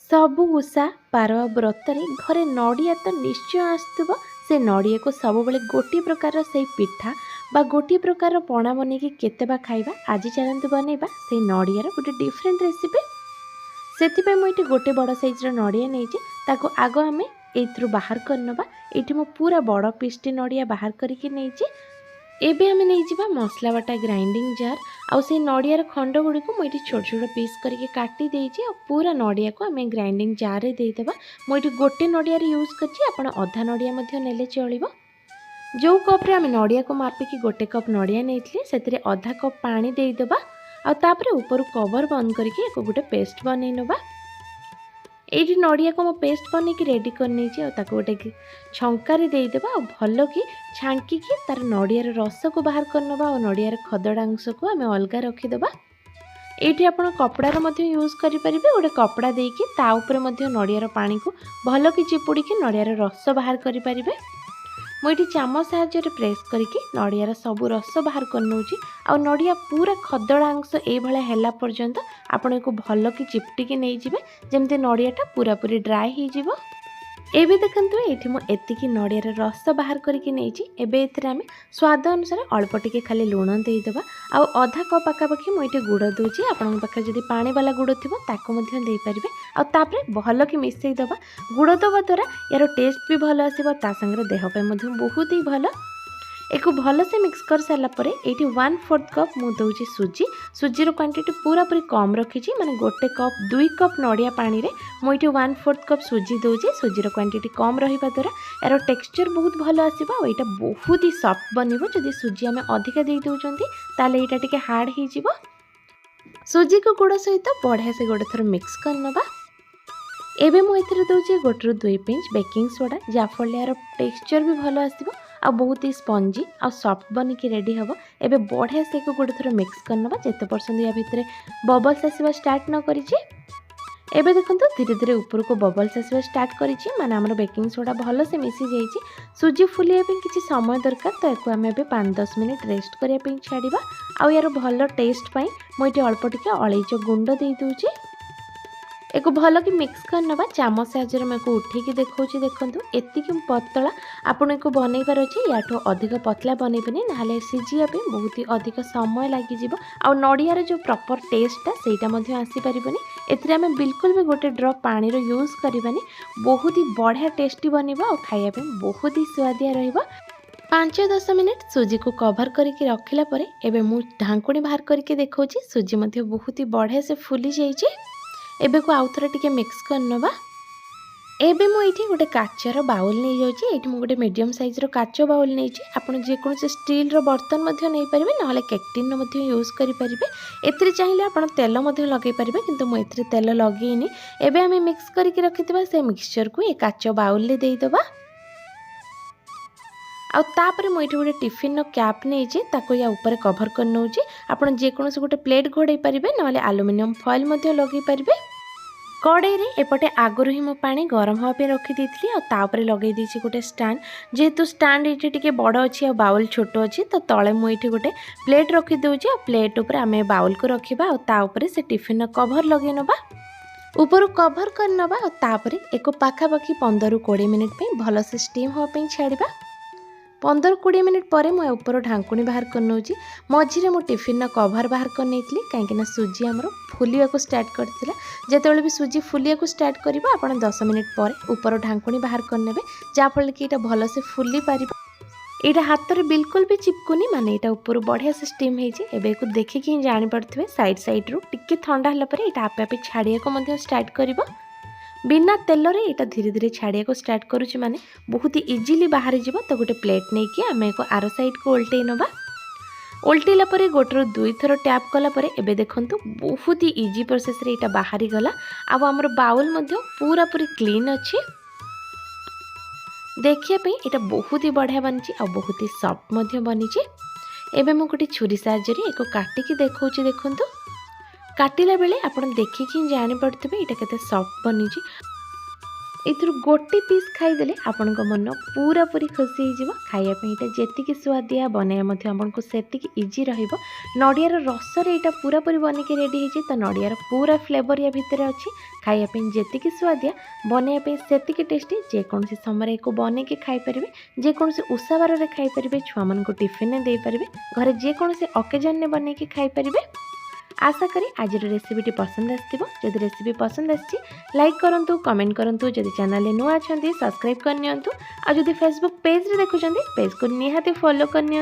सबु उषा पारवा व्रत घरे नड़िया तो निश्चय आसुव। से नड़िया को सब बेले गोटे प्रकार से पिठा बा गोटे प्रकार पणा बनई केते बा खाइबा। आज चलते बनइबा से नड़ियार गोटे डिफरेंट रेसिपी। से मुझे गोटे बड़ साइज्र नड़िया नहीं आग आम ये बाहर करनबा। ये मु पूरा बड़ पीसटी नड़िया बाहर करके नहीं एबे आमे नहीं जिबा मसला बाटा ग्राइंडिंग जार आउ से नड़ियार खंड गुड़ी को मुझे छोट छोट पीस करके काटी देइछि। पूरा नड़िया को आमे ग्राइंडिंग जार रे देदेबा। मुझे गोटे नड़ियार यूज करछि, आपण अधा नड़िया मध्य नेले चलिबो। जो कप रे आमे नड़िया को मापिकी गोटे कप नड़िया नेइथिले सेतिरे आधा कप पानी देइदेबा। आ तापरे ऊपर कवर बंद करके एक गोटे पेस्ट बनै नबा। ये नड़िया को मो पेस्ट बन के रेडी करनी गोटे छंकार देदेबा। भल कि छांकी तार नड़ियार रस को बाहर करनबा और नड़ियार खदड़ा अंश को आम अलग रखीदेबा। ये आप कपड़ार यूज करेंगे। गोटे कपड़ा देकी ता ऊपर नड़ियार पानी को भल कि चिपुड़ी नड़ियार रस बाहर करें। मुझे चामच साहाय्य प्रेस करके नड़ियार सबू रस बाहर करनौछि। आ नड़िया पूरा खदड़ा अंश ये पर्यंत आपण को भल कि चिपटिकी नहीं जिबे जेमती नड़ियाटा पूरा पूरी ड्राए हो जिवो। एबे देखंतु एठी मो एतिकी नड़ियार रस बाहर करके नहीं। एबे एथिरे आमे स्वाद अनुसार अल्प टिके खाली लुण देदेबा। आ आधा कप पाखापाखि मुझे गुड़ दूची। आपन पाखे जदि पानी वाला गुड़ थिबो ताको मध्य देई परिबे। आ तापरे भल कि मिसई दबा। गुड़ दबा द्वारा यार टेस्ट भी भल आसीबो, ता संगे देह पे मध्य बहुत ही भल। एक भल से मिक्स कर सारा पर ये 1/4 कप मु दूची सुजी। सुजीर क्वांटिटी पूरा पूरी कम रखी माने गोटे कप 2 कप नड़िया पानी रे मुझे 1/4 कप सुजी दूची। सुजीर क्वांटिटी कम रहिबा द्वारा यार टेक्सचर बहुत भल आसीबा और एटा बहुत ही सॉफ्ट बनिबो। जदि सुजी आमे अधिका देई दउचंती ताले एटा टिके हार्ड ही जिवो। सुजी को गुड़ सहित बढ़िया से गोटे थर मिक्स करनबा। एबे मु एथिरे दउची गोटे 2 पिंच बेकिंग सोडा, जाफल यार टेक्सचर भी भल आसीबो आ बहुत ही स्पंजी आ सॉफ्ट बन के रेडी हम। एबे बढ़िया से गोटे थर मिक्स करनबा जेते परसेंट या भितर बबल्स आसीबा स्टार्ट न करिछि। एबे देखंतु धीरे धीरे ऊपर को बबल्स आसीबा स्टार्ट करिछि माने हमर बेकिंग सोडा भल से मिसी जाइछि। सुजी फुलिया पे किछि समय दरकार, तो एको आमे एबे 5-10 मिनिट रेस्ट करिया पे छाड़िबा। आ यार भल टेस्ट पई मु एटी अल्प टिके अलैच गुंड देई दूछि। एक भल कि मिक्स करनबा। चामच साहाय्य में उठेकी देखौछि। देखंतु एतिकी पतला आपण को बनइबार अछि। याठो अधिक पतला बनइबेनी नाले सिजिया पे बहुत ही अधिक समय लागि जिवो। आ नड़ियार जो प्रॉपर टेस्टटा सेटा मध्ये आसी परिबनी। एथिरे आमे बिल्कुल भी गोटे ड्रॉप पानी रो यूज करबानी। बहुत ही बढ़िया टेस्टी बनिबो और खाइया पे बहुत ही स्वादिया रहिबो। 5-10 मिनिट सुजी को कवर करके रखिला परे एबे मु ढांकुणी बाहर करके देखौछि। सुजी मध्ये बहुत ही बढ़िया से फुली जाइछि। एबे को आउ थोड़ा टिके मिक्स करनबा। एबे मु एठी गोटे काचर बाउल नहीं जाउछि। एठी मु गोटे मीडियम साइज रो काचो बाउल नहीं छी। आपण जे कोन से स्टील रो बर्तन मध्ये नै परिबे नहले केक्टिन रो मध्ये यूज करि परिबे। एथिरे चाहिले आपण तेल मध्ये लगै परिबे, किंतु मु एथिरे तेल लगैनी। एबे आमे मिक्स करके रखितबा से मिक्सचर को ए काचो बाउल ले देई दबा। आ तापर मु एठी गोटे टिफिन रो कैप नहीं छी, ताको या ऊपर कवर कर नउछि। आपण जे कोन से गोटे प्लेट घोड़ै परिबे नहले एल्युमिनियम फॉइल मध्ये लगै परिबे। कड़ाई रे एपटे आगुरु ही मो पानी गरम हवा पे रखी देइथिली आ तापरे लगै दिछि गोटे स्टैंड। जेहेतु स्टैंड एठी टिके बड़ अछि आ बाउल छोटो अछि, तो तळे मु एठी गोटे प्लेट रखी दउछि। आ प्लेट ऊपर आमे बाउल को रखिबा आ ता ऊपर से टिफिन रो कवर लगै नबा। ऊपर कवर कर नबा आ तापरे एको पाखापाखि 15-20 मिनिट पे भल से स्टीम हवा पे छाड़िबा। 15-20 मिनिट पर मुझे ऊपर ढांकुणी बाहर कर नउछि। मझिरे मु टिफिन कवर बाहर कर नेइथिली काहेकि सुजी हमरो फुलिया को स्टार्ट करथिला। जेतेबेले भी सुजी फुलिया को स्टार्ट करिबा आपण 10 मिनिट पर ऊपर ढांकुणी बाहर कर नेबे, जा फल कि एटा भल से फुली पारिबा। एटा हाथ रे बिल्कुल भी चिपकुनी माने एटा ऊपर बढ़िया से स्टीम हेछि। एबे को देखि कि जानि पड़थिबे साइड साइड रो टिके ठंडा हला पर एटा आपे आपे छाड़िया को मध्ये स्टार्ट करिबो। बिना तेल रे एटा धीरे धीरे छाड़िया को स्टार्ट करूछि माने बहुत ही इजीली बाहर जिवो। तो गोटे प्लेट नै कि आमे को आरो साइड को उल्टै नबा। उल्टेला परे गोटर 2 थर टैप कला परे एबे देखंतु बहुत ही इजी प्रोसेस रे एटा बाहरी गला। आ हमर बाउल मध्ये पूरा पूरी क्लीन अछि। देखिया पे एटा बहुत ही बढ़िया बनिछि आ बहुत ही सॉफ्ट मध्ये बनिछि। एबे मु गोटे छुरी साहाय्य रे एको काटिकी देखौछि। देखंतु काटिला बेले आपण देखिकी जानि पड़थिबे एटा केते सॉफ्ट बनिछि। एथुरु गोटे पीस खाईदेले आपणक मन पूरा पूरी खुशी हो खायापी यहाँ जी सुआदिया बनया आपको सेतिक इजी रहिबो। नड़ियार रसर यहाँ पूरा पूरी बनिकी रेडी हो तो नड़ियार पूरा फ्लेवर या भितर अच्छी खायापी जी सुआदिया बनयापी सेतिक टेस्टी जेकोसी समय को बनैके खाईपर जेकोसी उषा बार में खाईपर छुआ मान टिफिन दे पारे घरे जेकोसी अकेजन में बनैके खाईपर। आशा करी आज रेसिपीटी पसंद आसो। जदि रेसिपी पसंद आसी लाइक करूँ कमेंट करूँ जदि चैनल नुआ अच्छा सब्सक्राइब करनी आ जदि फेसबुक पेज रे देखुं पेज को निहाती फॉलो करनी।